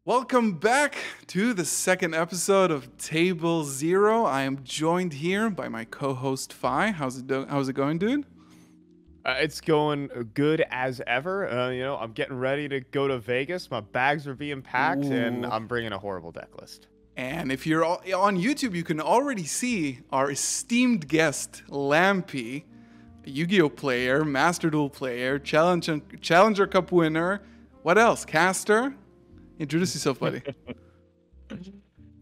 Welcome back to the second episode of Table Zero. I am joined here by my co-host Fi. How's it going, dude? It's going good as ever. I'm getting ready to go to Vegas. My bags are being packed, and Ooh. I'm bringing a horrible deck list. And if you're on YouTube, you can already see our esteemed guest, Lampy, a Yu-Gi-Oh player, Master Duel player, Challenger Cup winner. What else? Caster? Introduce yourself, buddy.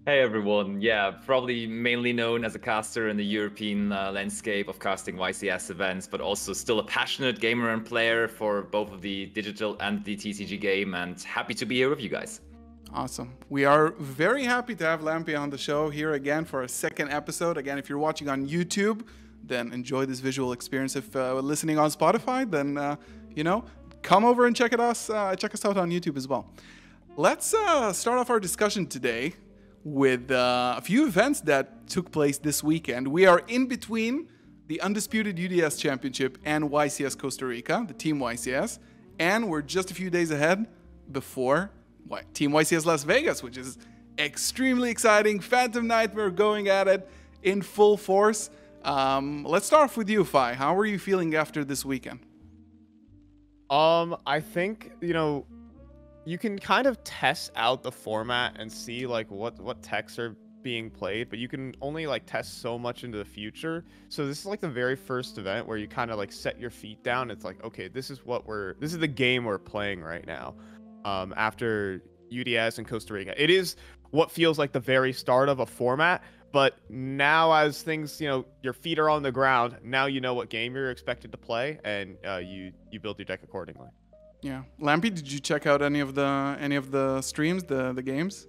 Hey everyone, yeah, probably mainly known as a caster in the European landscape of casting YCS events, but also still a passionate gamer and player for both of the digital and the TCG game, and happy to be here with you guys. Awesome. We are very happy to have Lampy on the show here again for a second episode. Again, if you're watching on YouTube, then enjoy this visual experience. If listening on Spotify, then, come over and check us out on YouTube as well. Let's start off our discussion today with a few events that took place this weekend. We are in between the Undisputed UDS Championship and YCS Costa Rica, the Team YCS, and we're just a few days ahead before Team YCS Las Vegas, which is extremely exciting. Phantom Nightmare going at it in full force. Let's start off with you, Fi. How are you feeling after this weekend? I think, you can kind of test out the format and see like what techs are being played, but you can only like test so much into the future. So this is like the very first event where you kind of like set your feet down. It's like, okay, this is the game we're playing right now. After UDS and Costa Rica, it is what feels like the very start of a format. But now, as things, your feet are on the ground. Now you know what game you're expected to play, and you build your deck accordingly. Yeah, Lampy, did you check out any of the streams, the games?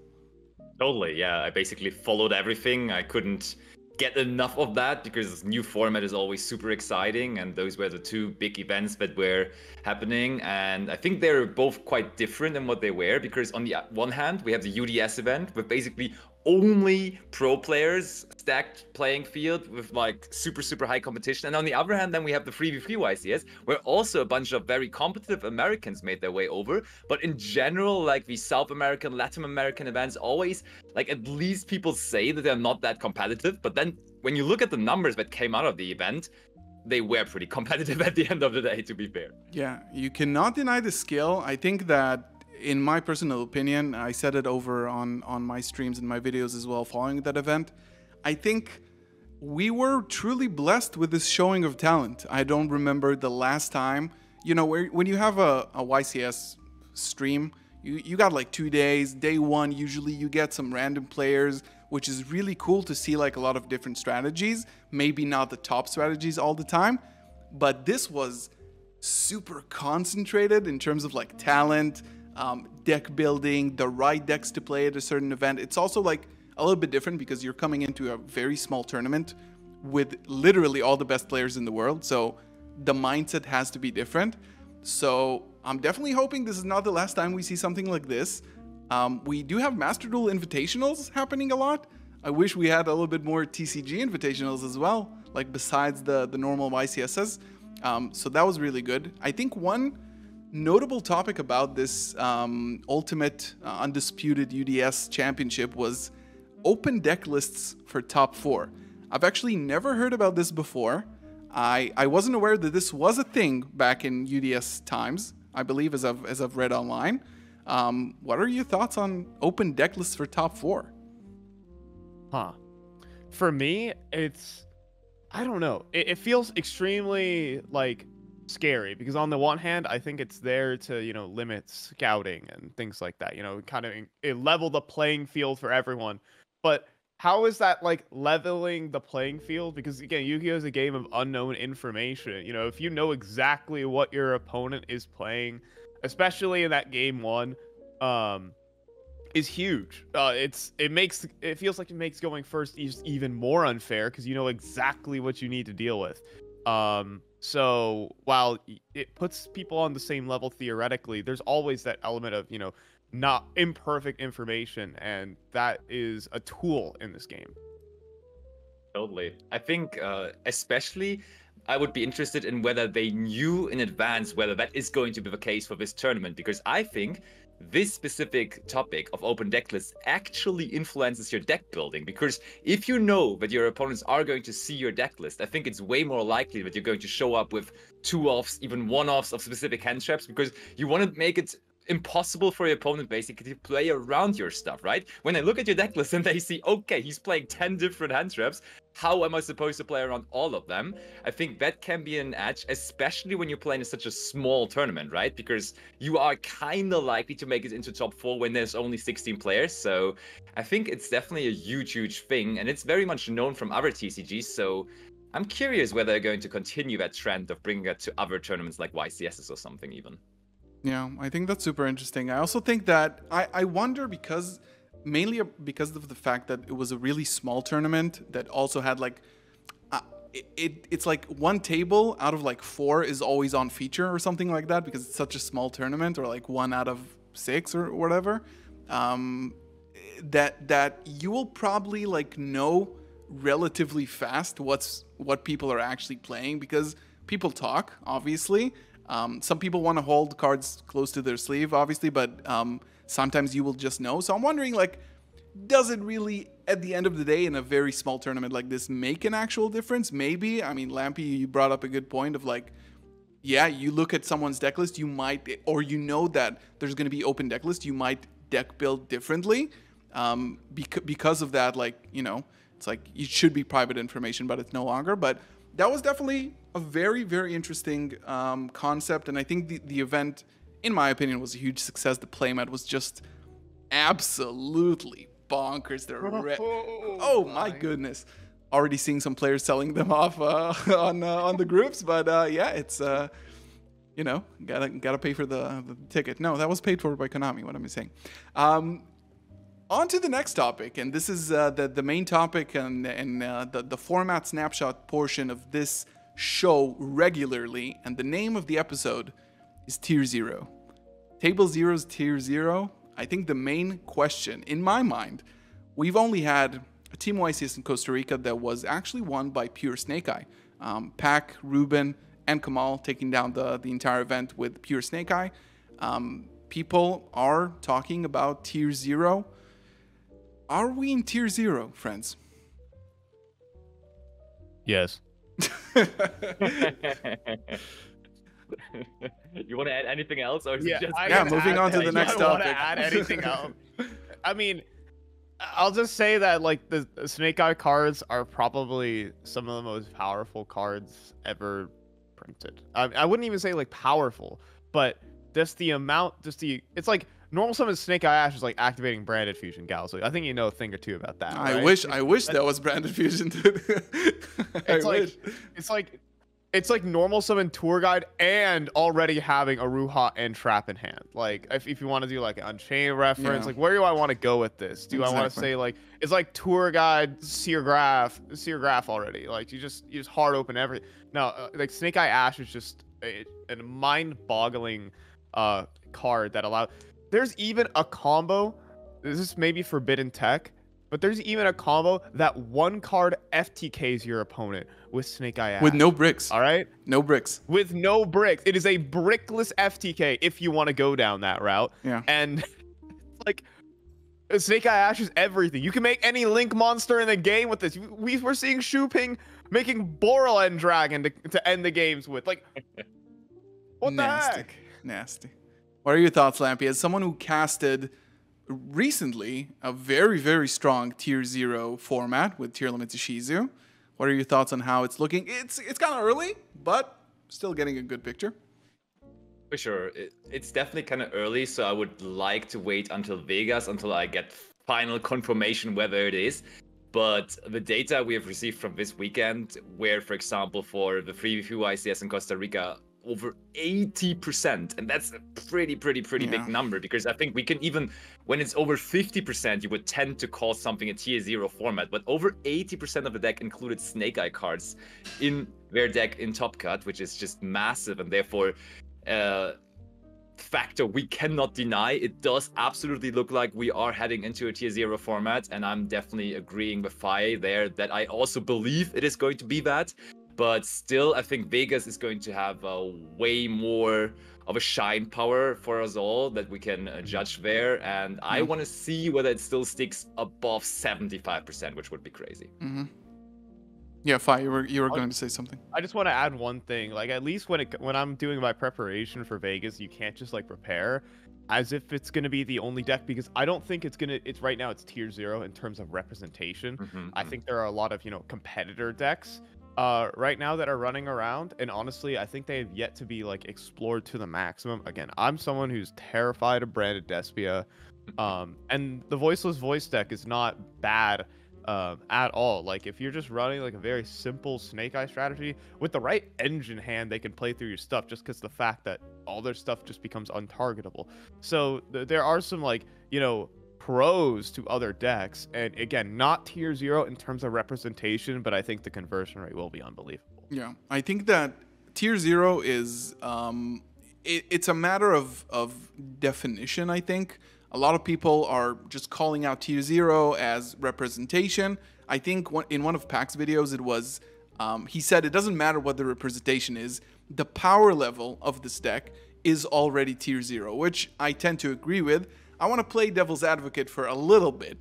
Totally, yeah, I basically followed everything. I couldn't get enough of that because this new format is always super exciting, and those were the two big events that were happening, and I think they're both quite different in what they were, because on the one hand we have the UDS event with basically only pro players, stacked playing field with like super high competition, and on the other hand then we have the 3v3 YCS where also a bunch of very competitive Americans made their way over. But in general, like the South American, Latin American events always, like, at least people say that they're not that competitive, but then when you look at the numbers that came out of the event, they were pretty competitive at the end of the day, to be fair. Yeah, you cannot deny the skill. I think that, in my personal opinion, I said it over on my streams and my videos as well following that event, I think we were truly blessed with this showing of talent. I don't remember the last time, when you have a YCS stream, you got like 2 days. Day one, usually you get some random players, which is really cool to see like a lot of different strategies. Maybe not the top strategies all the time, but this was super concentrated in terms of like talent, deck building, the right decks to play at a certain event. It's also like a little bit different because you're coming into a very small tournament with literally all the best players in the world. So the mindset has to be different. So I'm definitely hoping this is not the last time we see something like this. We do have Master Duel Invitationals happening a lot. I wish we had a little bit more TCG Invitationals as well, like besides the normal YCSs. So that was really good. I think one notable topic about this Ultimate Undisputed UDS Championship was open deck lists for top 4. I've actually never heard about this before. I wasn't aware that this was a thing back in UDS times, I believe, as I've read online. What are your thoughts on open deck lists for top 4? For me, I don't know. It feels extremely like scary because on the one hand, I think it's there to, limit scouting and things like that, kind of level the playing field for everyone. But how is that like leveling the playing field? Because again, Yu-Gi-Oh is a game of unknown information. If you know exactly what your opponent is playing, especially in that game one, is huge. It feels like it makes going first even more unfair because you know exactly what you need to deal with. So while it puts people on the same level theoretically, there's always that element of, not imperfect information, and that is a tool in this game. Totally. I think especially I would be interested in whether they knew in advance whether that is going to be the case for this tournament, because I think this specific topic of open deck lists actually influences your deck building. Because if you know that your opponents are going to see your deck list, I think it's way more likely that you're going to show up with 2-offs, even 1-offs of specific hand traps, because you want to make it impossible for your opponent basically to play around your stuff, right? When I look at your deck list and they see, okay, he's playing 10 different hand traps, how am I supposed to play around all of them? I think that can be an edge, especially when you're playing in such a small tournament, right? Because you are kind of likely to make it into top 4 when there's only 16 players. So I think it's definitely a huge thing, and it's very much known from other TCGs. So I'm curious whether they're going to continue that trend of bringing it to other tournaments like YCSs or something even. Yeah, I think that's super interesting. I also think that I wonder mainly because of the fact that it was a really small tournament that also had like, it's like one table out of like 4 is always on feature or something like that because it's such a small tournament, or like 1 out of 6 or whatever. That you will probably like know relatively fast what people are actually playing, because people talk, obviously. Some people want to hold cards close to their sleeve, obviously, but sometimes you will just know. So I'm wondering, like, does it really, at the end of the day, in a very small tournament like this, make an actual difference? Maybe. I mean, Lampy, you brought up a good point of like, yeah, you look at someone's deck list, you might, or you know that there's going to be open deck list, you might deck build differently. Because of that, like, you know, it's like it should be private information, but it's no longer. But that was definitely a very, very interesting concept, and I think the event, in my opinion, was a huge success. The playmat was just absolutely bonkers. Oh my goodness! Already seeing some players selling them off on the groups, but yeah, it's you know, gotta pay for the ticket. No, that was paid for by Konami. What am I saying? On to the next topic, and this is the main topic and the format snapshot portion of this show regularly, and the name of the episode is Tier 0. Table Zero's Tier 0. I think the main question, in my mind, we've only had a Team YCS in Costa Rica that was actually won by pure Snake Eye. Pac, Ruben, and Kamal taking down the entire event with pure Snake Eye. People are talking about Tier 0. Are we in Tier 0, friends? Yes. You want to add anything else, or is it just... moving on to the next topic. I want to add anything else. I mean, I'll just say that like the Snake Eye cards are probably some of the most powerful cards ever printed. I wouldn't even say like powerful, but just the amount, it's like normal summon Snake Eye Ash is like activating Branded Fusion Gals. So I think you know a thing or two about that. I right? wish that was Branded Fusion. It's like normal summon Tour Guide and already having a Ruha and Trap in hand. Like if you want to do like an Unchained reference, like where do I want to go with this? Do I want to say like it's like Tour Guide, Seer Graph already? Like you just hard open everything. No, like Snake Eye Ash is just a mind-boggling card that allows. There's even a combo. This is maybe forbidden tech, but there's even a combo that one card FTKs your opponent with Snake Eye Ash. With no bricks. All right? No bricks. With no bricks. It is a brickless FTK if you want to go down that route. Yeah. And like Snake Eye Ash is everything. You can make any Link monster in the game with this. We were seeing Shuping making Boral End Dragon to end the games with. Like, what the heck? Nasty. What are your thoughts, Lampy? As someone who casted recently a very, very strong Tier 0 format with Tearlament to Shizu, what are your thoughts on how it's looking? It's kind of early, but still getting a good picture. For sure. It's definitely kind of early, so I would like to wait until Vegas, until I get final confirmation whether it is. But the data we have received from this weekend, where, for example, for the 3v3 YCS in Costa Rica, over 80%, and that's a pretty big number, because I think we can even, when it's over 50%, you would tend to call something a Tier 0 format, but over 80% of the deck included Snake Eye cards in their deck in Top Cut, which is just massive, and therefore factor we cannot deny. It does absolutely look like we are heading into a Tier 0 format, and I'm definitely agreeing with Faye there that I also believe it is going to be that. but still, I think Vegas is going to have way more of a shine power for us all that we can judge there. And I want to see whether it still sticks above 75%, which would be crazy. Yeah, Fi, you were going to say something. I just want to add one thing. Like, at least when I'm doing my preparation for Vegas, you can't just like prepare as if it's gonna be the only deck, because I don't think it's right now it's tier 0 in terms of representation. I think there are a lot of, you know, competitor decks right now that are running around, and honestly, I think they have yet to be like explored to the maximum. Again, I'm someone who's terrified of Branded Despia, and the Voiceless Voice deck is not bad at all. Like, if you're just running like a very simple Snake Eye strategy with the right engine hand, they can play through your stuff, just because the fact that all their stuff just becomes untargetable. So there are some, like, you know, pros to other decks, and again, not tier 0 in terms of representation, but I think the conversion rate will be unbelievable. Yeah, I think that tier 0 is it's a matter of definition. I think a lot of people are just calling out tier 0 as representation. I think in one of Pack's videos, it was he said it doesn't matter what the representation is, the power level of this deck is already tier 0, which I tend to agree with. I want to play devil's advocate for a little bit.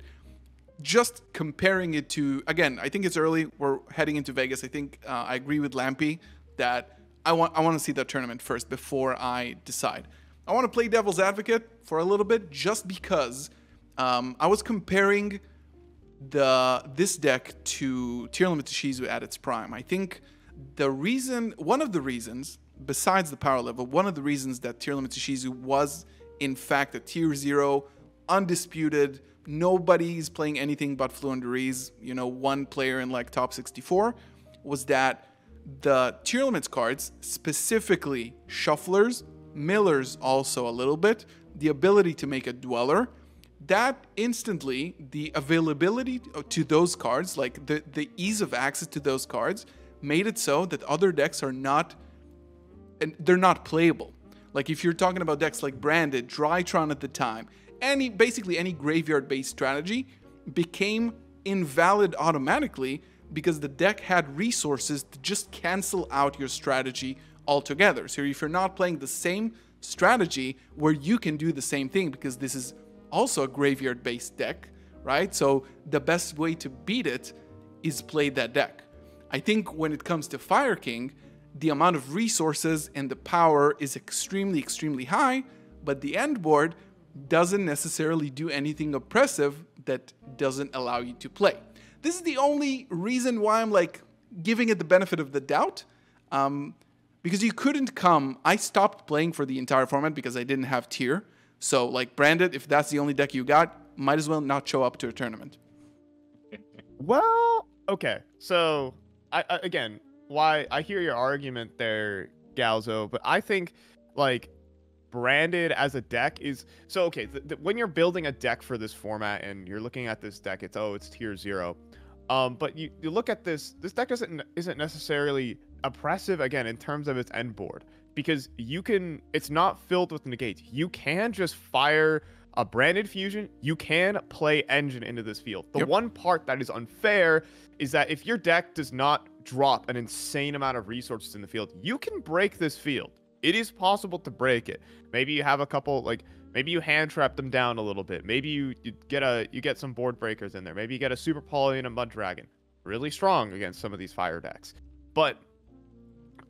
Just comparing it to, again, I think it's early. We're heading into Vegas. I think I agree with Lampy that I want to see that tournament first before I decide. I want to play devil's advocate for a little bit, just because I was comparing this deck to Tier Limit Shizu at its prime. I think one of the reasons, besides the power level, one of the reasons that Tier Limit Shizu was in fact a tier 0, undisputed, nobody's playing anything but Fluenderies, you know, one player in like top 64, was that the Tier Limits cards, specifically Shufflers, Millers also a little bit, the ability to make a Dweller, that instantly, the availability to those cards, like the ease of access to those cards, made it so that other decks are not, and they're not playable. Like, if you're talking about decks like Branded, Drytron at the time, basically any graveyard-based strategy became invalid automatically because the deck had resources to just cancel out your strategy altogether. So if you're not playing the same strategy where you can do the same thing, because this is also a graveyard-based deck, right? So the best way to beat it is play that deck. I think when it comes to Fire King, the amount of resources and the power is extremely, extremely high, but the end board doesn't necessarily do anything oppressive that doesn't allow you to play. This is the only reason why I'm like giving it the benefit of the doubt, because you couldn't come. I stopped playing for the entire format because I didn't have tier. So like Branded, if that's the only deck you got, might as well not show up to a tournament. Well, okay. So again, why I hear your argument there, Galzo, but I think like Branded as a deck is so okay. When you're building a deck for this format and you're looking at this deck, it's tier 0. But you look at this deck isn't necessarily oppressive again in terms of its end board, because it's not filled with negates. You can just fire a Branded Fusion. You can play Engine into this field. The one part that is unfair is that if your deck does not drop an insane amount of resources in the field, you can break this field. It is possible to break it. Maybe you have a couple, like maybe you hand trap them down a little bit. Maybe you get some board breakers in there. Maybe you get a Super Poly and a Mud Dragon. Really strong against some of these fire decks. But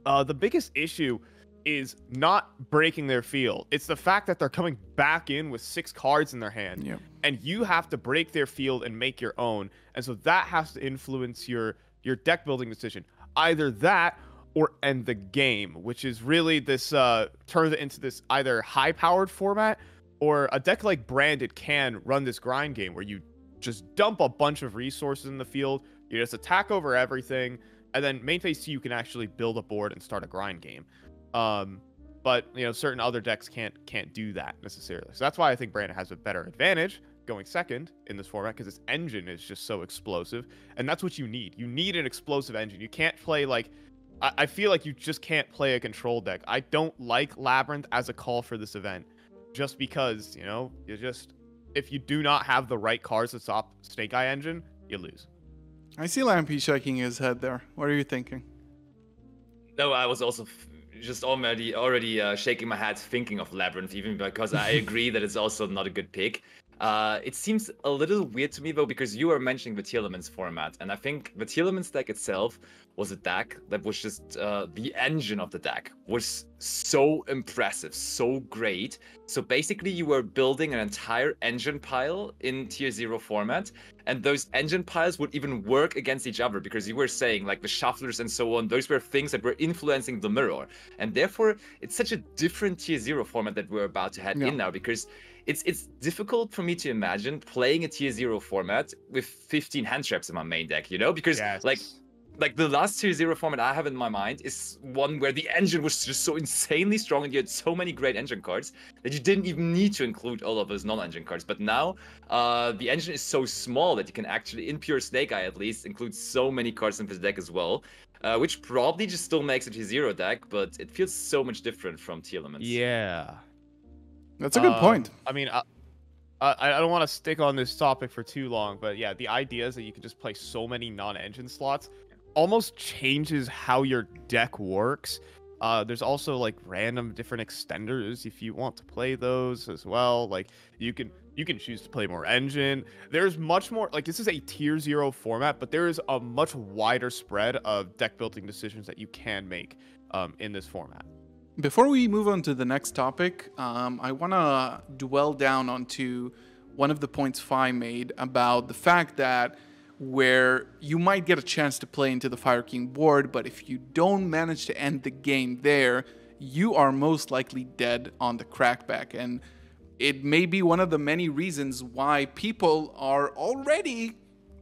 the biggest issue is not breaking their field. It's the fact that they're coming back in with 6 cards in their hand, and you have to break their field and make your own. And so that has to influence your deck building decision. Either that or end the game, which is really this turns it into this either high-powered format, or a deck like Branded can run this grind game where you just dump a bunch of resources in the field, you just attack over everything, and then main phase 2 you can actually build a board and start a grind game. But you know, certain other decks can't do that necessarily. So that's why I think Branded has a better advantage going second in this format, because its engine is just so explosive, and that's what you need. You need an explosive engine. You can't play like I feel like you just can't play a control deck. I don't like Labyrinth as a call for this event, just because, you know, if you do not have the right cards to stop Snake Eye Engine, you lose. I see Lampy shaking his head there. What are you thinking? No, I was also just already shaking my head thinking of Labyrinth, even because I agree that it's also not a good pick. It seems a little weird to me though, because you are mentioning the Telemans format, and I think the Telemans deck itself was a deck that was just the engine of the deck was so impressive, so great. So basically, you were building an entire engine pile in Tier 0 format, and those engine piles would even work against each other because you were saying like the shufflers and so on, those were things that were influencing the mirror, and therefore it's such a different Tier 0 format that we're about to head in now, because it's difficult for me to imagine playing a Tier 0 format with 15 hand traps in my main deck, you know, because like the last Tier 0 format I have in my mind is one where the engine was just so insanely strong and you had so many great engine cards that you didn't even need to include all of those non-engine cards. But now the engine is so small that you can actually, in pure Snake Eye at least, include so many cards in this deck as well, which probably just still makes it a Tier 0 deck, but it feels so much different from Telemans. Yeah. That's a good point. I mean, I don't want to stick on this topic for too long, but yeah, the idea is that you can just play so many non-engine slots almost changes how your deck works. There's also like random different extenders if you want to play those as well. Like you can choose to play more engine. There's much more, like this is a Tier 0 format, but there is a much wider spread of deck building decisions that you can make in this format. Before we move on to the next topic, I want to dwell down onto one of the points Fi made about the fact that where you might get a chance to play into the Fire King board, but if you don't manage to end the game there, you are most likely dead on the crackback. And it may be one of the many reasons why people are already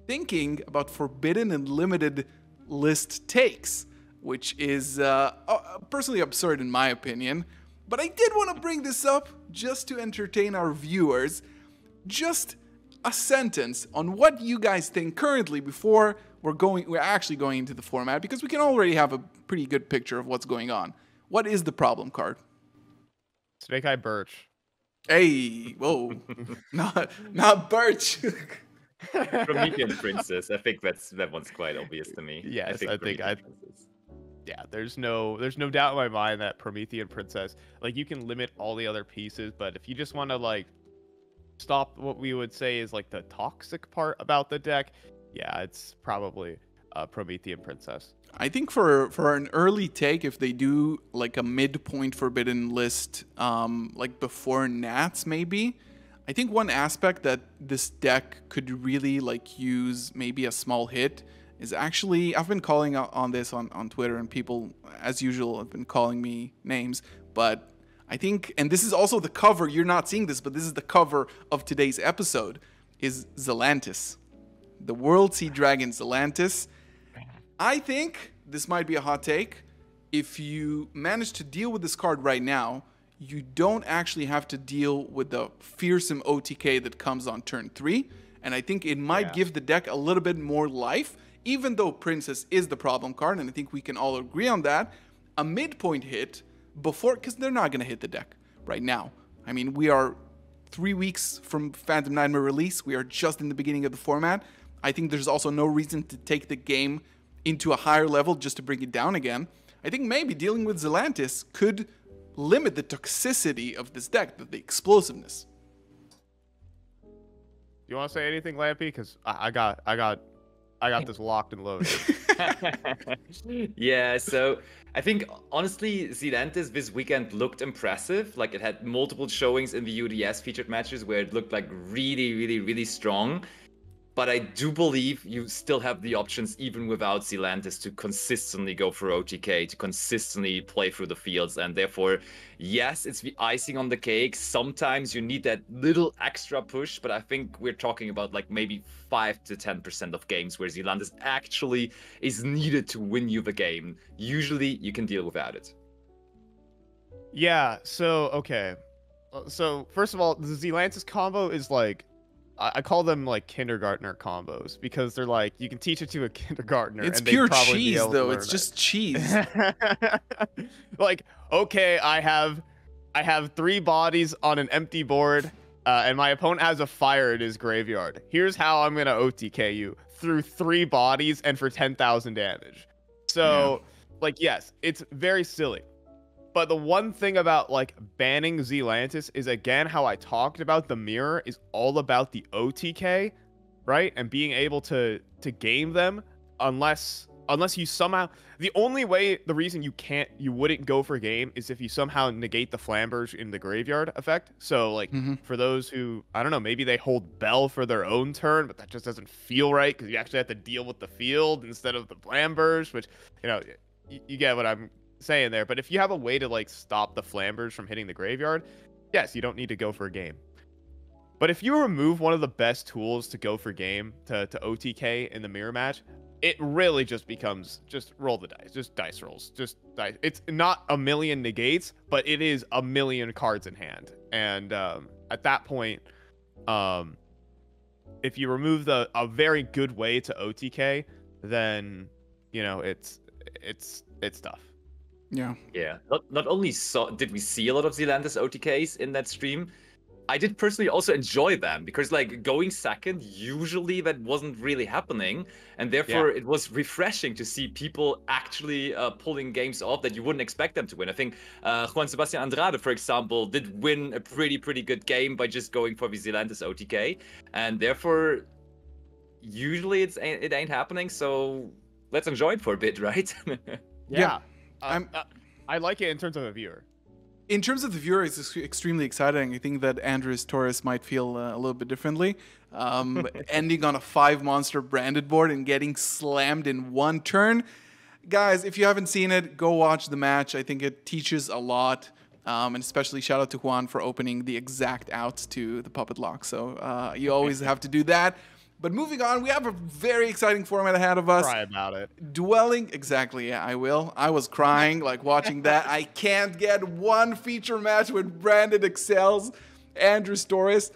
thinking about forbidden and limited list takes, which is personally absurd in my opinion. But I did want to bring this up just to entertain our viewers. Just a sentence on what you guys think currently before we're actually going into the format, because we can already have a pretty good picture of what's going on. What is the problem card? Snake Eye Birch. Hey, whoa. not Birch. Promethean Princess. I think that one's quite obvious to me. Yes, I think yeah, there's no doubt in my mind that Promethean Princess, like you can limit all the other pieces, but if you just want to like stop what we would say is like the toxic part about the deck, yeah, it's probably Promethean Princess. I think for an early take, if they do like a midpoint forbidden list, like before Nats maybe, I think one aspect that this deck could really like use maybe a small hit is actually, I've been calling out on this on Twitter, and people, as usual, have been calling me names, but I think, and this is also the cover, you're not seeing this, but this is the cover of today's episode, is Zelantis. The World Sea Dragon Zelantis. I think this might be a hot take. If you manage to deal with this card right now, you don't actually have to deal with the fearsome OTK that comes on turn 3, and I think it might give the deck a little bit more life, even though Princess is the problem card, and I think we can all agree on that. A midpoint hit before, because they're not going to hit the deck right now. I mean, we are 3 weeks from Phantom Nightmare release. We are just in the beginning of the format. I think there's also no reason to take the game into a higher level just to bring it down again. I think maybe dealing with Zelantis could limit the toxicity of this deck, the explosiveness. You want to say anything, Lampy? Because I got this locked and loaded. Yeah, so I think honestly, Zelantis this weekend looked impressive. Like it had multiple showings in the UDS featured matches where it looked like really, really, really strong. But I do believe you still have the options, even without Zelantis, to consistently go for OTK, to consistently play through the fields. And therefore, yes, it's the icing on the cake. Sometimes you need that little extra push, but I think we're talking about like maybe 5 to 10% of games where Zelantis actually is needed to win you the game. Usually, you can deal without it. Yeah, so, okay. So, first of all, the Zelantis combo is like, I call them like kindergartner combos because they're like you can teach it to a kindergartner. It's and pure probably cheese though. It's just cheese. Like, okay, I have 3 bodies on an empty board, and my opponent has a fire in his graveyard. Here's how I'm gonna OTK you through 3 bodies and for 10,000 damage. So, like, yes, it's very silly. But the one thing about like banning Zealantis is, again, how I talked about the mirror is all about the OTK, right? And being able to game them unless you somehow, the only way, the reason you wouldn't go for game is if you somehow negate the Flamberge in the graveyard effect. So like for those who, I don't know, maybe they hold Bell for their own turn, but that just doesn't feel right because you actually have to deal with the field instead of the Flamberge, which, you know, you get what I'm saying there. But if you have a way to like stop the Flamberge from hitting the graveyard, yes, you don't need to go for a game. But if you remove one of the best tools to go for game to OTK in the mirror match, it really just becomes just roll the dice, just dice rolls, just dice. It's not a million negates, but it is a million cards in hand. And at that point, if you remove a very good way to OTK, then you know it's tough. Yeah. Yeah. Not only did we see a lot of Zealantis OTKs in that stream, I did personally also enjoy them because like going second, usually that wasn't really happening, and therefore it was refreshing to see people actually pulling games off that you wouldn't expect them to win. I think Juan Sebastian Andrade, for example, did win a pretty good game by just going for the Zealantis OTK, and therefore usually it ain't happening. So let's enjoy it for a bit, right? Yeah. I like it in terms of a viewer. In terms of the viewer, it's extremely exciting. I think that Andres Torres might feel a little bit differently. Ending on a 5-monster branded board and getting slammed in one turn. Guys, if you haven't seen it, go watch the match. I think it teaches a lot. And especially shout out to Juan for opening the exact outs to the puppet lock. So you always have to do that. But moving on, we have a very exciting format ahead of us. Cry about it. Exactly, yeah, I will. I was crying, like, watching that. I can't get one feature match with Branded Excels, Andres Torres.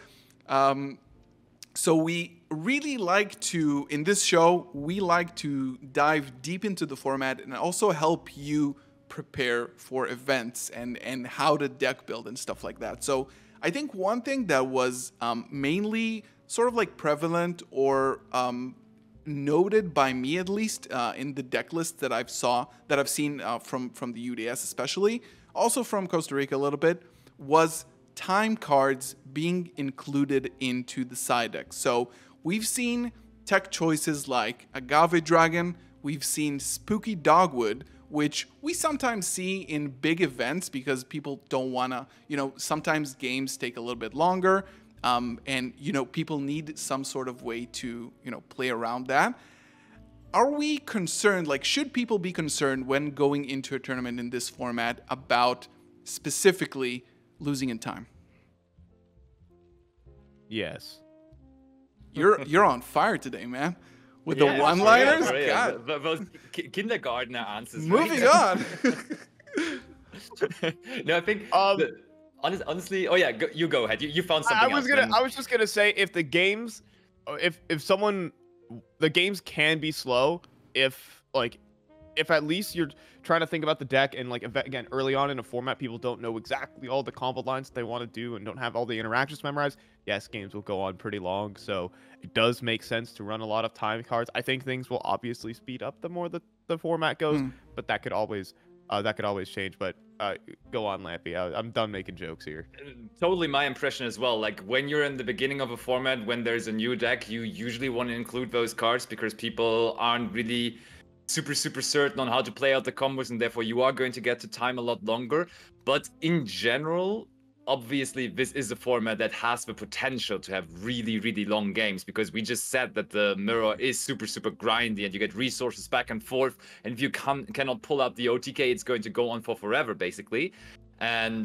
So we really like to, in this show, we like to dive deep into the format and also help you prepare for events and how to deck build and stuff like that. So I think one thing that was mainly sort of like prevalent or noted by me at least in the deck list that I've seen from the UDS especially, also from Costa Rica a little bit, was time cards being included into the side deck. So we've seen tech choices like Agave Dragon, we've seen Spooky Dogwood, which we sometimes see in big events because people don't want to, you know, sometimes games take a little bit longer. And, you know, people need some sort of way to, you know, play around that. Are we concerned, like, should people be concerned when going into a tournament in this format about specifically losing in time? Yes. You're on fire today, man. With the one-liners? God. Those kindergartner answers. Moving right? on. No, I think... honestly, oh yeah, you go ahead. You found something I was just gonna say, if the games, if the games can be slow, if at least you're trying to think about the deck and like again early on in a format, people don't know exactly all the combo lines that they want to do and don't have all the interactions memorized. Yes, games will go on pretty long, so it does make sense to run a lot of time cards. I think things will obviously speed up the more the format goes, but that could always change. But go on, Lampy. I'm done making jokes here. Totally my impression as well. Like when you're in the beginning of a format, when there's a new deck, you usually want to include those cards because people aren't really super certain on how to play out the combos, and therefore you are going to get to time a lot longer. But in general, obviously this is a format that has the potential to have really long games, because we just said that the mirror is super grindy and you get resources back and forth, and if you cannot pull out the OTK, it's going to go on for forever basically. And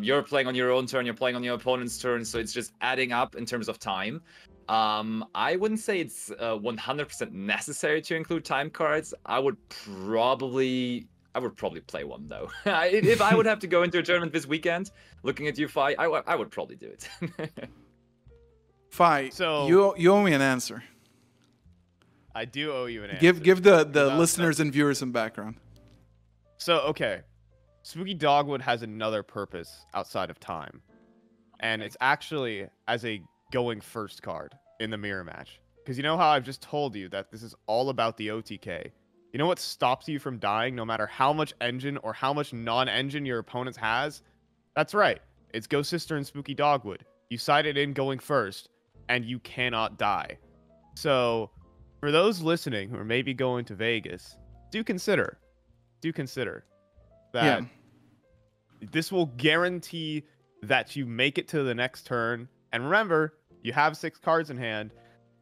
you're playing on your own turn, you're playing on your opponent's turn, so it's just adding up in terms of time. I wouldn't say it's 100% necessary to include time cards. I would probably play one though. If I would have to go into a tournament this weekend, looking at you, Fi, I would probably do it. Fi, so you owe me an answer. I do owe you an answer. Give the listeners and viewers some background. So okay, Spooky Dogwood has another purpose outside of time, and it's actually as a going first card in the mirror match. Because you know how I've just told you that this is all about the OTK. You know what stops you from dying no matter how much engine or how much non-engine your opponent has? That's right. It's Ghost Sister and Spooky Dogwood. You sided in going first, and you cannot die. So, for those listening who are maybe going to Vegas, do consider that this will guarantee that you make it to the next turn. And remember, you have 6 cards in hand.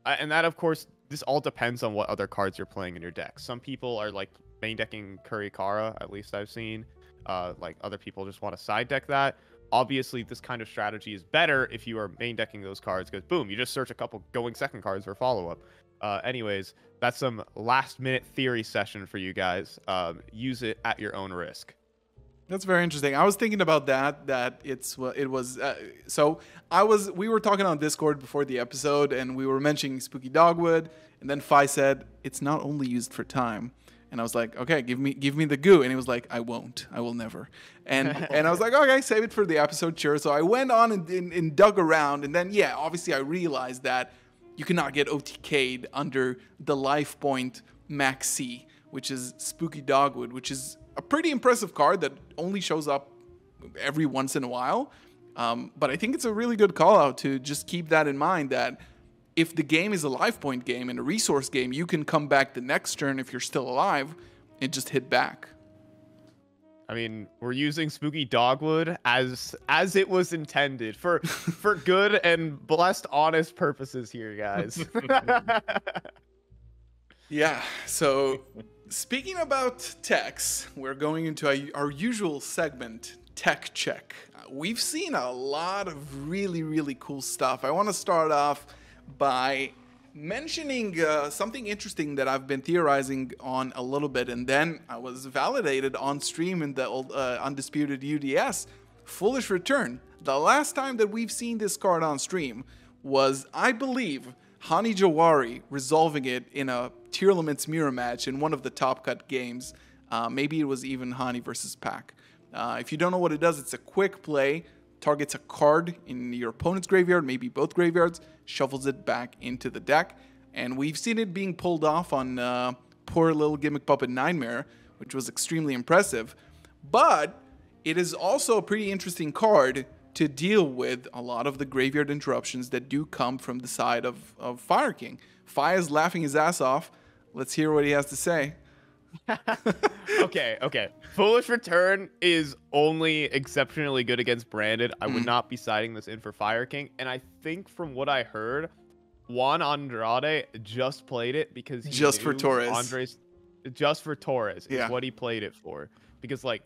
And that, of course, this all depends on what other cards you're playing in your deck. Some people are like main decking Kurikara, at least I've seen. Like other people just want to side deck that. Obviously, this kind of strategy is better if you are main decking those cards because boom, you just search a couple going second cards for follow-up. Anyways, that's some last-minute theory session for you guys. Use it at your own risk. That's very interesting. I was thinking about that we were talking on Discord before the episode, and we were mentioning Spooky Dogwood, and then Fi said it's not only used for time. And I was like, okay, give me the goo. And he was like, I will never. And I was like, okay, save it for the episode, sure. So I went on and dug around, and then obviously I realized that you cannot get OTK'd under the life point Max C, which is Spooky Dogwood, which is a pretty impressive card that only shows up every once in a while. But I think it's a really good call out to just keep that in mind, that if the game is a life point game and a resource game, you can come back the next turn if you're still alive and just hit back. I mean, we're using Spooky Dogwood as it was intended for good and blessed, honest purposes here, guys. Yeah, so speaking about techs, we're going into our usual segment, Tech Check. We've seen a lot of really, really cool stuff. I want to start off by mentioning something interesting that I've been theorizing on a little bit, and then I was validated on stream in the old Undisputed UDS. Foolish Return. The last time that we've seen this card on stream was, I believe, Hani Jawari resolving it in a Tier Limits mirror match in one of the Top Cut games. Maybe it was even Hani versus Pac. If you don't know what it does, it's a quick play. Targets a card in your opponent's graveyard, maybe both graveyards, shuffles it back into the deck. And we've seen it being pulled off on poor little Gimmick Puppet Nightmare, which was extremely impressive. But it is also a pretty interesting card to deal with a lot of the graveyard interruptions that do come from the side of Fire King. Fi is laughing his ass off. Let's hear what he has to say. Okay. Foolish Return is only exceptionally good against Branded. I would not be citing this in for Fire King. And I think from what I heard, Juan Andrade just played it because he just for Torres. Just for Torres is what he played it for. Because, like,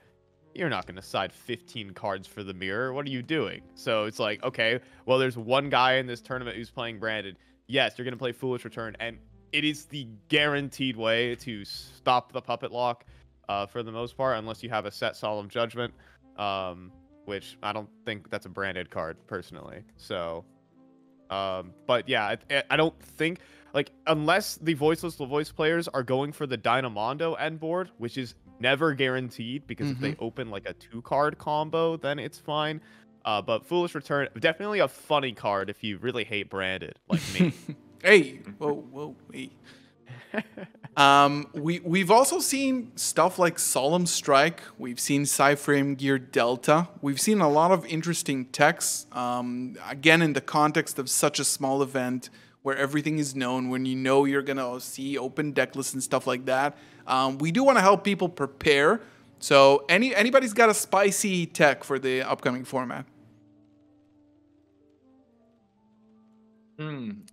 you're not going to side 15 cards for the mirror. What are you doing? So it's like, okay, well, there's one guy in this tournament who's playing Branded. Yes, you're going to play Foolish Return. And it is the guaranteed way to stop the puppet lock for the most part, unless you have a set Solemn Judgment, which I don't think that's a Branded card, personally. So, but yeah, I don't think, like, unless the Voiceless LaVoice players are going for the Dynamondo end board, which is never guaranteed, because if they open, like, a 2-card combo, then it's fine. But Foolish Return, definitely a funny card if you really hate Branded, like me. Hey, whoa, hey. We've also seen stuff like Solemn Strike. We've seen Cyframe Gear Delta. We've seen a lot of interesting techs. Again, in the context of such a small event where everything is known, when you know you're gonna see open deck lists and stuff like that. We do want to help people prepare. So anybody's got a spicy tech for the upcoming format?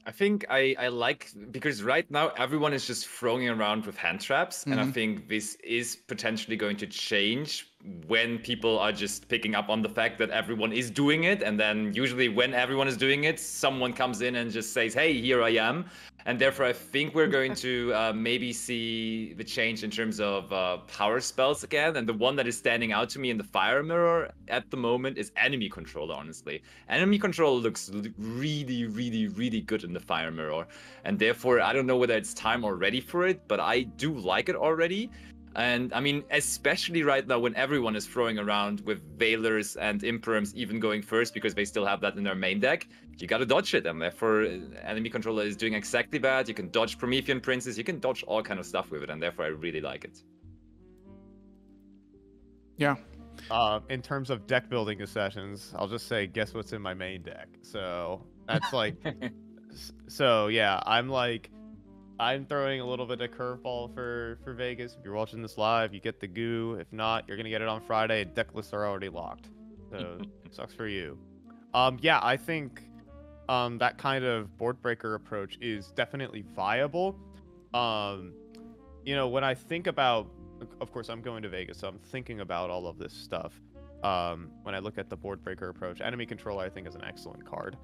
I think I like, because right now everyone is just throwing around with hand traps, and I think this is potentially going to change when people are just picking up on the fact that everyone is doing it, and then usually when everyone is doing it, someone comes in and just says, hey, here I am. And therefore I think we're going to maybe see the change in terms of power spells again, and the one that is standing out to me in the Fire Mirror at the moment is Enemy Control, honestly. Enemy Control looks really, really, really good in the Fire Mirror, and therefore I don't know whether it's time already for it, but I do like it already. And I mean, especially right now when everyone is throwing around with Veilers and Imperms even going first because they still have that in their main deck, you gotta dodge it. And therefore, enemy controller is doing exactly that. You can dodge Promethean Princes, you can dodge all kind of stuff with it, and therefore I really like it. Yeah. In terms of deck building sessions, I'll just say, guess what's in my main deck. So that's like, so yeah, I'm throwing a little bit of curveball for Vegas. If you're watching this live, you get the goo. If not, you're gonna get it on Friday. Deck lists are already locked, so sucks for you. Yeah, I think that kind of board breaker approach is definitely viable. You know, when I think about, of course, I'm going to Vegas, so I'm thinking about all of this stuff. When I look at the board breaker approach, enemy controller I think is an excellent card.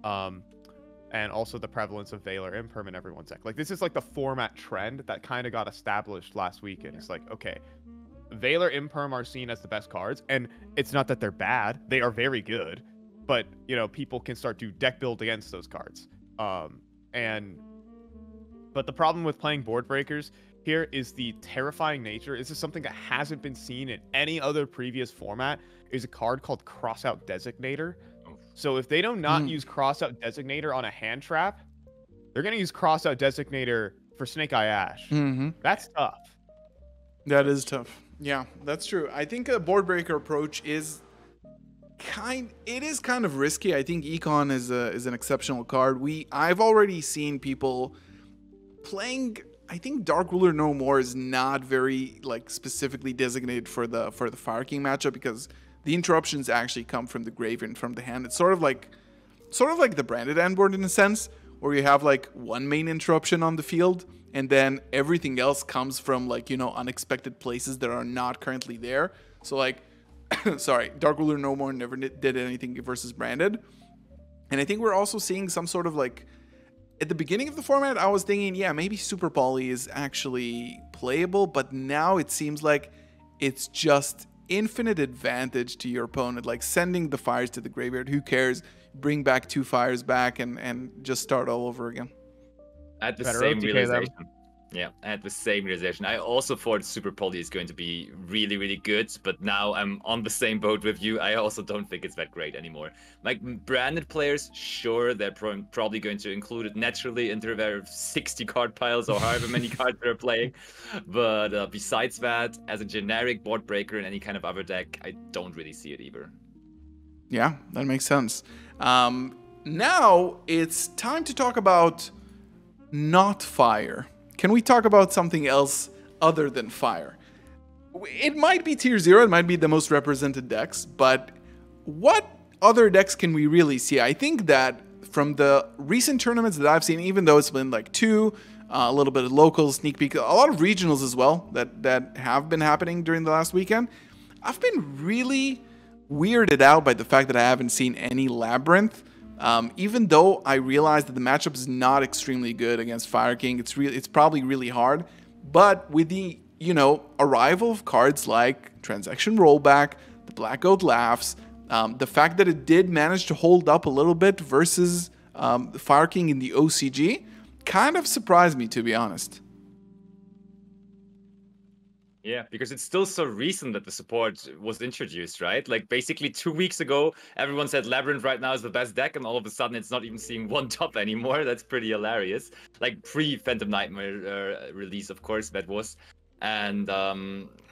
And also the prevalence of Veiler Imperm in everyone's deck. Like, this is like the format trend that kind of got established last weekend. It's like, okay, Veiler Imperm are seen as the best cards, and it's not that they're bad. They are very good, but, you know, people can start to deck build against those cards. But the problem with playing board breakers here is the terrifying nature. This is something that hasn't been seen in any other previous format. Is a card called Crossout Designator. So if they do not use Crossout Designator on a hand trap, they're going to use Crossout Designator for Snake Eye Ash. That's tough. That is tough. Yeah, that's true. I think a board breaker approach is kind of risky. I think Econ is an exceptional card. I've already seen people playing. I think Dark Ruler No More is not very like specifically designated for the Fire King matchup because the interruptions actually come from the graveyard, from the hand. It's sort of like the branded end board in a sense, where you have like one main interruption on the field, and then everything else comes from like, you know, unexpected places that are not currently there. So like, sorry, Dark Ruler No More never did anything versus branded. And I think we're also seeing some sort of like, at the beginning of the format, I was thinking, yeah, maybe Super Poly is actually playable, but now it seems like it's just infinite advantage to your opponent, like sending the fires to the graveyard. Who cares? Bring back 2 fires back and just start all over again. At the same realization. Yeah, at the same realization. I also thought Super Poly is going to be really, really good, but now I'm on the same boat with you. I also don't think it's that great anymore. Like, branded players, sure, they're probably going to include it naturally into their 60 card piles or however many cards they're playing. But besides that, as a generic board breaker in any kind of other deck, I don't really see it either. Yeah, that makes sense. Now it's time to talk about not fire. Can we talk about something else other than fire? It might be tier 0, it might be the most represented decks, but what other decks can we really see? I think that from the recent tournaments that I've seen, even though it's been like 2, a little bit of locals, sneak peek, a lot of regionals as well that have been happening during the last weekend, I've been really weirded out by the fact that I haven't seen any Labyrinth. Even though I realize that the matchup is not extremely good against Fire King, it's probably really hard. But with the, you know, arrival of cards like Transaction Rollback, the Black Goat Laughs, the fact that it did manage to hold up a little bit versus the Fire King in the OCG, kind of surprised me, to be honest. Yeah, because it's still so recent that the support was introduced, right? Like, basically 2 weeks ago, everyone said Labyrinth right now is the best deck, and all of a sudden it's not even seeing 1 top anymore. That's pretty hilarious. Like, pre-Phantom Nightmare release, of course, that was. And,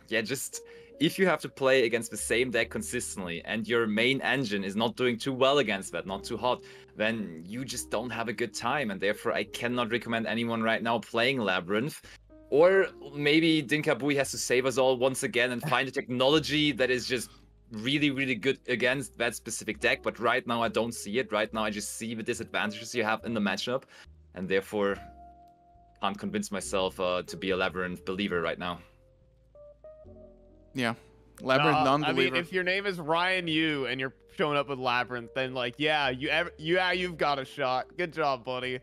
yeah, just if you have to play against the same deck consistently, and your main engine is not doing too well against that, not too hot, then you just don't have a good time, and therefore I cannot recommend anyone right now playing Labyrinth. Or maybe Dinkabui has to save us all once again and find a technology that is just really, really good against that specific deck. But right now, I don't see it. Right now, I just see the disadvantages you have in the matchup. And therefore, can't convince myself to be a Labyrinth believer right now. Yeah. Labyrinth non-believer. I mean, if your name is Ryan Yu and you're showing up with Labyrinth, then, like, yeah, you've got a shot. Good job, buddy.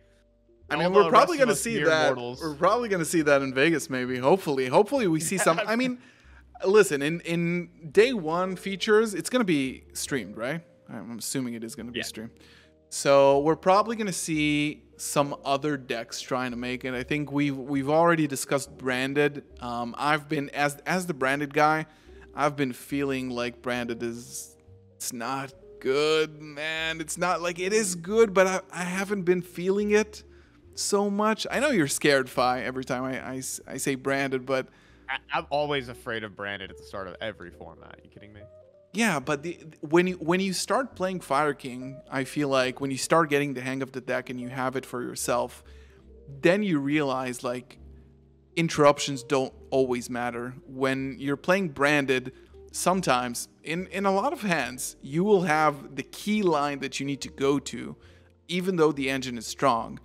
I mean, we're probably going to see that. We're probably going to see that in Vegas, maybe. Hopefully we see some. I mean, listen, in day 1 features, it's going to be streamed, right? I'm assuming it is going to be streamed. So we're probably going to see some other decks trying to make it. I think we've already discussed branded. I've been as the branded guy, I've been feeling like branded it's not good, man. It's not like it is good, but I haven't been feeling it so much. I know you're scared, Fi, every time I say branded, but I'm always afraid of branded at the start of every format. You kidding me? yeah, but when you start playing Fire King, I feel like when you start getting the hang of the deck and you have it for yourself, then you realize like interruptions don't always matter. When you're playing branded, sometimes in a lot of hands, you will have the key line that you need to go to, even though the engine is strong.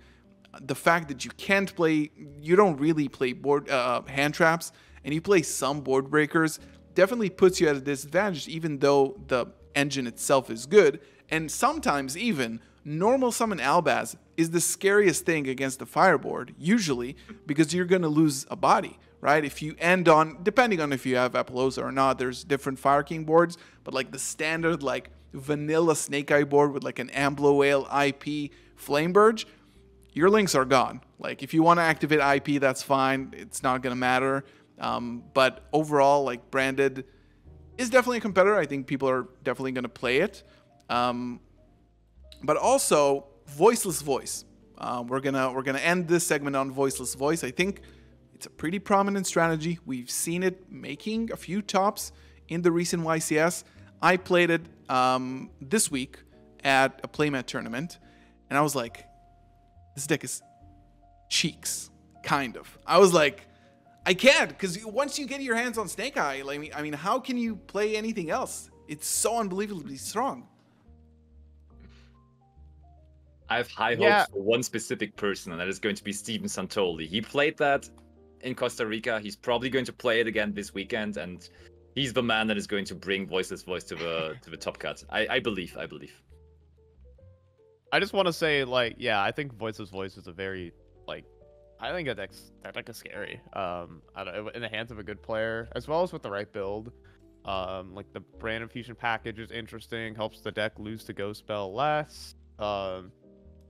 The fact that you don't really play board hand traps, and you play some board breakers, definitely puts you at a disadvantage, even though the engine itself is good. And sometimes even normal summon Albaz is the scariest thing against the fireboard, usually, because you're going to lose a body, right? If you end on, depending on if you have Apollousa or not, there's different Fire King boards, but like the standard, like vanilla Snake Eye board with like an Amblo Whale IP Flameburge, your links are gone. Like if you want to activate IP, that's fine. It's not going to matter. But overall, like branded is definitely a competitor. I think people are definitely going to play it. But also Voiceless Voice. We're gonna end this segment on Voiceless Voice. I think it's a pretty prominent strategy. We've seen it making a few tops in the recent YCS. I played it this week at a playmat tournament, and I was like, this deck is cheeks, kind of. I was like, I can't, because once you get your hands on Snake Eye, like, I mean, how can you play anything else? It's so unbelievably strong. I have high hopes for one specific person, and that is going to be Steven Santoli. He played that in Costa Rica. He's probably going to play it again this weekend, and he's the man that is going to bring Voiceless Voice to the top cut. I believe. I just want to say, like, yeah, I think Voiceless Voice is a very, like, I think that deck is scary. In the hands of a good player, as well as with the right build. Like the Brand Infusion package is interesting, helps the deck lose to Ghost Spell less.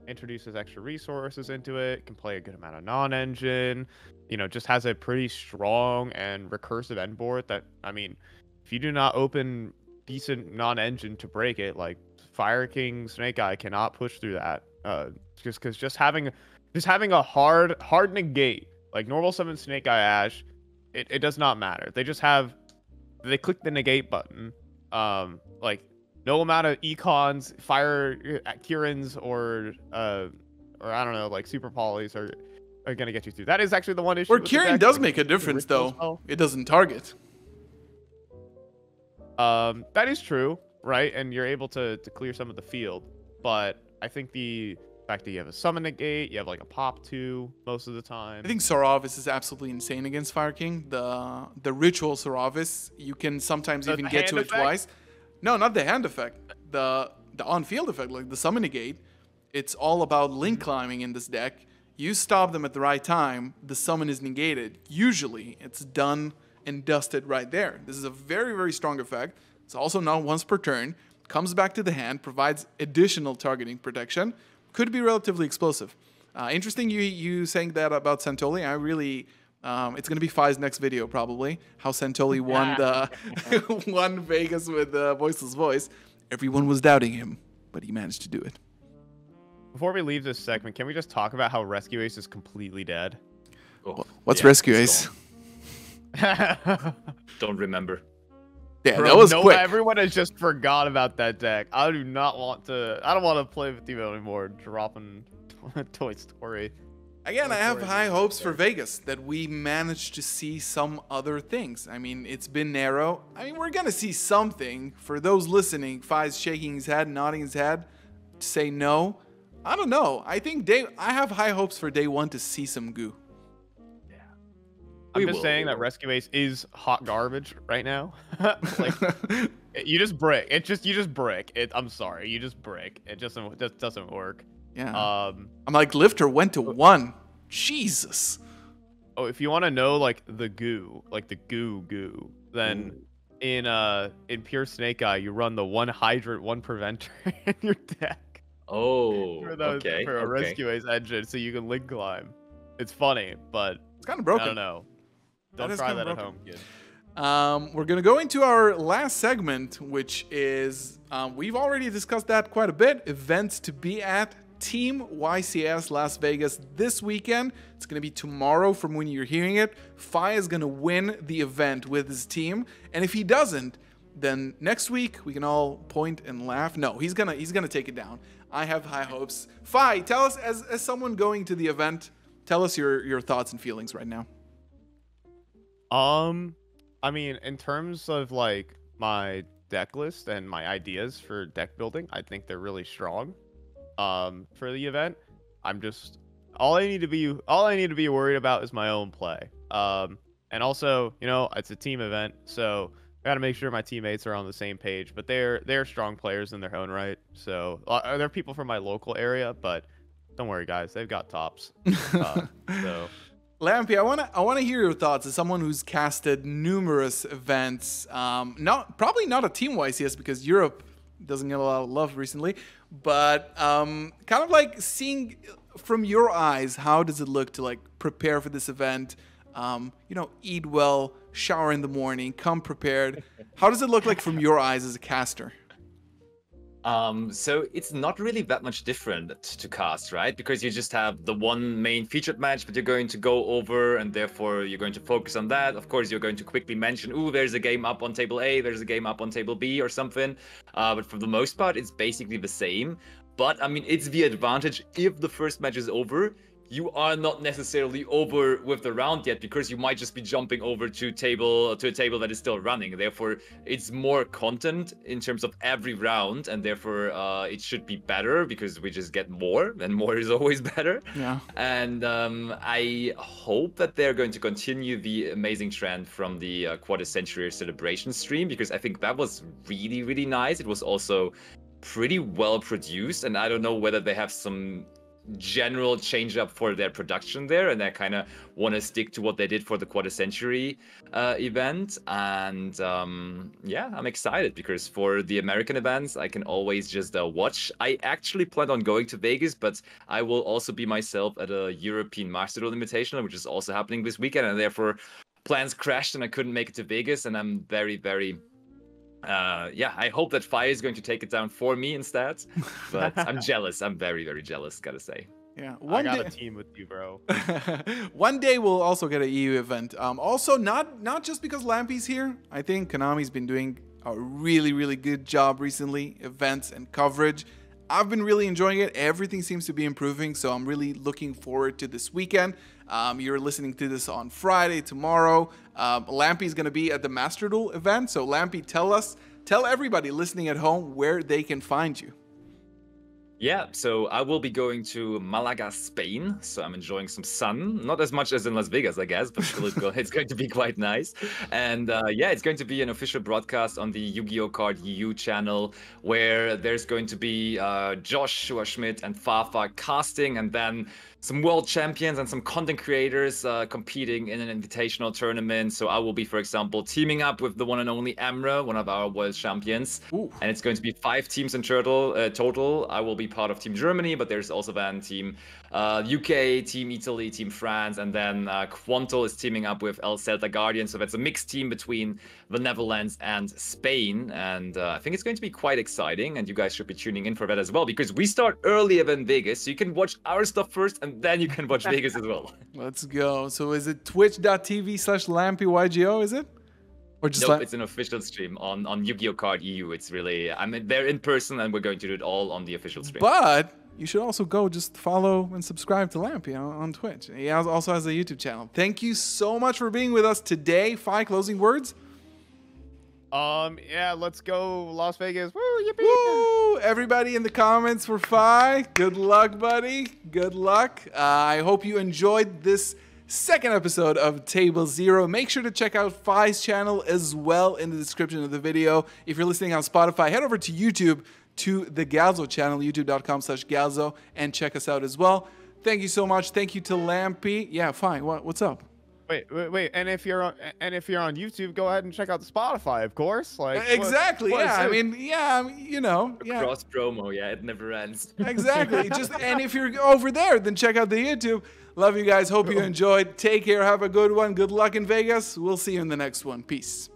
Introduces extra resources into it, can play a good amount of non-engine. You know, just has a pretty strong and recursive end board that, I mean, if you do not open decent non-engine to break it, like Fire King Snake Eye cannot push through that. Just because having a hard negate, like normal summon Snake Eye Ash, it does not matter. They click the negate button. Like no amount of econs, fire Kirans, or I don't know, like super polys are gonna get you through. That is actually the one issue. Or Kirin does make a difference though. It doesn't target. That is true, right? And you're able to clear some of the field. But I think the fact that you have a summon negate, you have like a pop 2 most of the time. I think Saravis is absolutely insane against Fire King. The ritual Saravis, you can sometimes even get to it twice. No, not the hand effect. The on-field effect, like the summon negate. It's all about link climbing in this deck. You stop them at the right time, the summon is negated. Usually, it's done and dusted right there. This is a very, very strong effect. It's also not once per turn. Comes back to the hand, provides additional targeting protection. Could be relatively explosive. Interesting you saying that about Santoli. I really, it's going to be Fi's next video probably, how Santoli won Vegas with Voiceless Voice. Everyone was doubting him, but he managed to do it. Before we leave this segment, can we just talk about how Rescue Ace is completely dead? Oh, what's Rescue Ace? Don't remember. Yeah, that was quick. Everyone has just forgot about that deck. I don't want to play with you anymore. Dropping Toy Story. Again, I have high hopes for Vegas that we managed to see some other things. I mean, it's been narrow. I mean, we're gonna see something. For those listening, Fi's shaking his head, nodding his head to say no. I don't know. I think I have high hopes for day one to see some goo. I'm just saying that Rescue Ace is hot garbage right now. Like, you just brick. You just brick. I'm sorry, you just brick. It just doesn't work. Yeah. I'm like, Lifter went to 1. Jesus. Oh, if you want to know like the goo, then in Pure Snake Eye, you run the 1 Hydrant, 1 Preventer in your deck. Oh, for okay, a okay. Rescue Ace engine, so you can link climb. It's funny, but It's kind of I broken. don't know. That Don't is try kinda that at broken. home, kid. We're gonna go into our last segment, which is we've already discussed that quite a bit. Events to be at. Team YCS Las Vegas this weekend. It's gonna be tomorrow from when you're hearing it. Fi is gonna win the event with his team, and if he doesn't, then next week we can all point and laugh. No, he's gonna take it down. I have high hopes. Fi, tell us as someone going to the event, tell us your thoughts and feelings right now. I mean, in terms of like my deck list and my ideas for deck building, I think they're really strong. For the event, all I need to be worried about is my own play. And also, you know, it's a team event, so I got to make sure my teammates are on the same page. But they're strong players in their own right. So they're people from my local area, but don't worry, guys, they've got tops. So. Lampy, I wanna hear your thoughts as someone who's casted numerous events. Probably not a team YCS because Europe doesn't get a lot of love recently, but kind of like seeing from your eyes, how does it look to like prepare for this event? You know, eat well, shower in the morning, come prepared. How does it look like from your eyes as a caster? So it's not really that much different to cast, right? Because you just have the one main featured match that you're going to go over, and therefore you're going to focus on that. Of course, you're going to quickly mention, ooh, there's a game up on table A, there's a game up on table B or something. But for the most part, it's basically the same. But I mean, it's the advantage if the first match is over, you are not necessarily over with the round yet because you might just be jumping over to a table that is still running. Therefore, it's more content in terms of every round, and therefore it should be better because we just get more, and more is always better. Yeah. And I hope that they're going to continue the amazing trend from the quarter century celebration stream, because I think that was really, really nice. It was also pretty well produced, and I don't know whether they have some general change up for their production there, and I kind of want to stick to what they did for the quarter century event. And yeah, I'm excited because for the American events I can always just watch. I actually plan on going to Vegas, but I will also be myself at a European Master Duel Invitational, which is also happening this weekend, and therefore plans crashed and I couldn't make it to Vegas, and I'm very, very yeah, I hope that Fire is going to take it down for me instead. But I'm jealous. I'm very, very jealous, gotta say. Yeah, I got a team with you, bro. One day we'll also get an EU event. Also, not just because Lampy's here. I think Konami's been doing a really, really good job recently, events and coverage. I've been really enjoying it. Everything seems to be improving, so I'm really looking forward to this weekend. You're listening to this on Friday, tomorrow. Lampy's going to be at the Master Duel event. So Lampy, tell everybody listening at home where they can find you. Yeah, so I will be going to Malaga, Spain. So I'm enjoying some sun. Not as much as in Las Vegas, I guess, but still it's going to be quite nice. And yeah, it's going to be an official broadcast on the Yu-Gi-Oh! Card EU channel, where there's going to be Joshua Schmidt and Fafa casting, and then some world champions and some content creators competing in an invitational tournament. So I will be, for example, teaming up with the one and only Emra, one of our world champions. Ooh. And it's going to be 5 teams in total. I will be part of Team Germany, but there's also then Team UK, Team Italy, Team France, and then Quantal is teaming up with El Celta Guardian. So that's a mixed team between the Netherlands and Spain. And I think it's going to be quite exciting. And you guys should be tuning in for that as well, because we start earlier than Vegas. So you can watch our stuff first, and then you can watch Vegas as well. Let's go. So is it twitch.tv/LampyYGO, is it? Or just nope, it's an official stream on Yu-Gi-Oh! Card EU. It's really, I'm there in person, and we're going to do it all on the official stream. But you should also go just follow and subscribe to Lampy on Twitch. He also has a YouTube channel. Thank you so much for being with us today. 5 closing words. Yeah, let's go Las Vegas. Woo, yippee! Woo! Everybody in the comments for Fi. Good luck, buddy. Good luck. I hope you enjoyed this second episode of Table Zero. Make sure to check out Fi's channel as well in the description of the video. If you're listening on Spotify, head over to YouTube to the Galzo channel, youtube.com/Galzo, and check us out as well. Thank you so much. Thank you to Lampy. Yeah, Fi, what's up? Wait. And if you're on YouTube, go ahead and check out the Spotify, of course. Like Exactly. what- Yeah. so- I mean, yeah. You know. Yeah. Cross promo, yeah, it never ends. Exactly. And if you're over there, then check out the YouTube. Love you guys. Hope you enjoyed. Take care. Have a good one. Good luck in Vegas. We'll see you in the next one. Peace.